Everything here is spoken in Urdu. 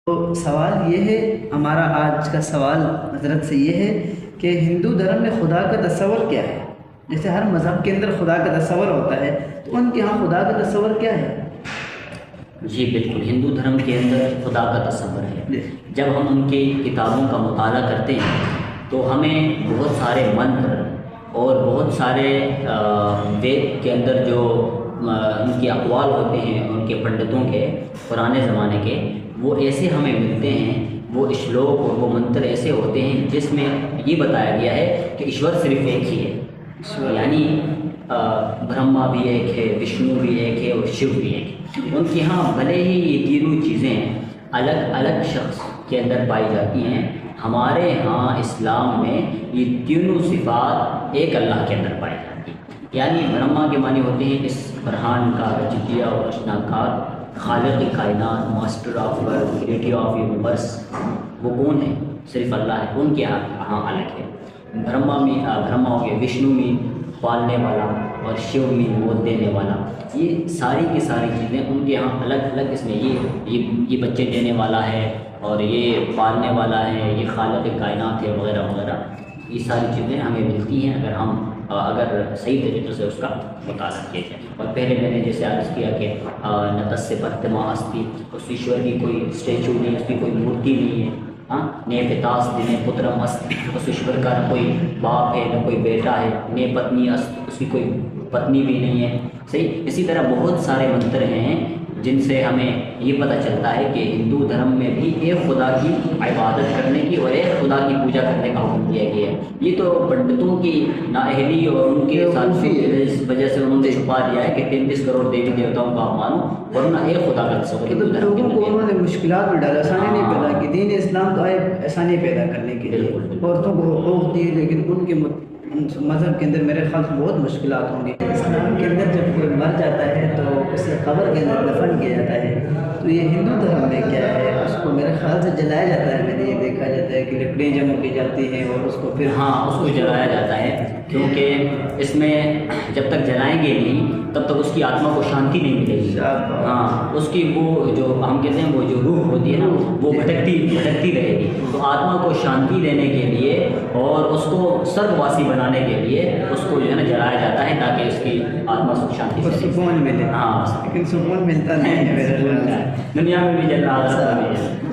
تو سوال یہ ہے، ہمارا آج کا سوال حضرت سے یہ ہے کہ ہندو دھرم میں خدا کا تصور کیا ہے؟ جیسے ہر مذہب کے اندر خدا کا تصور ہوتا ہے، تو ان کے ہاں خدا کا تصور کیا ہے؟ جی بالکل، ہندو دھرم کے اندر خدا کا تصور ہے۔ جب ہم ان کی کتابوں کا مطالعہ کرتے ہیں تو ہمیں بہت سارے منتر اور بہت سارے وید کے اندر جو ان کے اقوال ہوتے ہیں ان کے پنڈتوں کے پرانے زمانے کے، وہ ایسے ہمیں ملتے ہیں، وہ اشلوک اور وہ منتر ایسے ہوتے ہیں جس میں یہ بتایا گیا ہے کہ ایشور صرف ایک ہی ہے، یعنی برہما بھی ایک ہے، وشنو بھی ایک ہے اور شیو بھی ایک ہے۔ ان کے ہاں بھلے ہی یہ تینوں چیزیں الگ الگ شخص کے اندر پائی جاتی ہیں، ہمارے ہاں اسلام میں یہ تینوں صفات ایک اللہ کے اندر پائی جاتی ہیں۔ یعنی برہما کے معنی ہوتے ہیں اس فرحان کا رچیتیا اور رچناکار، خالق کائنات، master of world, creator of universe. وہ کون ہے؟ صرف اللہ ہے، ان کے ہاں الگ ہے۔ برہما ہو گیا، وشنو میں پالنے والا، اور شیو میں موت دینے والا۔ یہ ساری کی ساری چیزیں ان کے یہاں الگ الگ، اس میں یہ بچے دینے والا ہے، اور یہ پالنے والا ہے، یہ خالق کائنات ہے، وغیرہ وغیرہ۔ یہ ساری چیزیں ہمیں ملتی ہیں اگر صحیح طریقے سے اس کا مطالعہ کیا جائے۔ اور پہلے میں نے جیسے عرض کیا کہ نتس پرتما استی، اس ایشور کی کوئی اسٹیچو نہیں، اس کی کوئی مورتی نہیں ہے۔ نے پتاس دنے پترم است، اس ایشور کا نہ کوئی باپ ہے نہ کوئی بیٹا ہے۔ نے پتنی است، اس کی کوئی پتنی بھی نہیں ہے۔ صحیح اسی طرح بہت سارے منتر ہیں جن سے ہمیں یہ پتہ چلتا ہے کہ ہندو دھرم میں بھی ایک خدا کی عبادت کرنے کی اور ایک خدا کی پوجا کرنے کا حکم دیا گیا ہے۔ یہ تو پنڈتوں کی نااہلی اور ان کے ساتھیوں کی وجہ سے انہوں نے چھپا دیا ہے کہ 33 کروڑ دیوی دیوتاؤں کا مانو، ورنہ ایک خدا کا تصور ہندو دھرم لوگوں کو انہوں نے مشکلات میں ڈالا، آسانی نہیں پیدا کی۔ دین اسلام تو آئے آسانی پیدا کرنے کے لیے، عورتوں کو حقوق دیے، لیکن ان کے مذہب کے اندر میرے خیال سے بہت مشکلات ہوں گی۔ اسلام کے اندر جب کوئی مر جاتا ہے تو اسے قبر کے اندر دفن کیا جاتا ہے، تو یہ ہندو دھرم میں کیا ہے؟ اس کو میرے خیال سے جلایا جاتا ہے۔ میں نے یہ دیکھا جاتا ہے کہ لکڑیاں جمع کی جاتی ہیں اور اس کو پھر اس کو جلایا جاتا ہے، کیونکہ اس میں جب تک جلائیں گے نہیں تب تک اس کی آتما کو شانتی نہیں ملے گی۔ اس کی وہ جو ہم کہتے ہیں وہ جو روح ہوتی ہے نا، وہ بھٹکتی رہے گی۔ تو آتما کو شانتی دینے کے لیے اور اس کو سرگ واسی بنانے کے لیے اس کو جو ہے نا جلایا جاتا ہے، تاکہ اس کی آتما سکھ شانتی سے سکون ملے۔ لیکن سکون ملتا نہیں ہے میرے خیال سے۔ دنیا میں بھی جل رہا ہے۔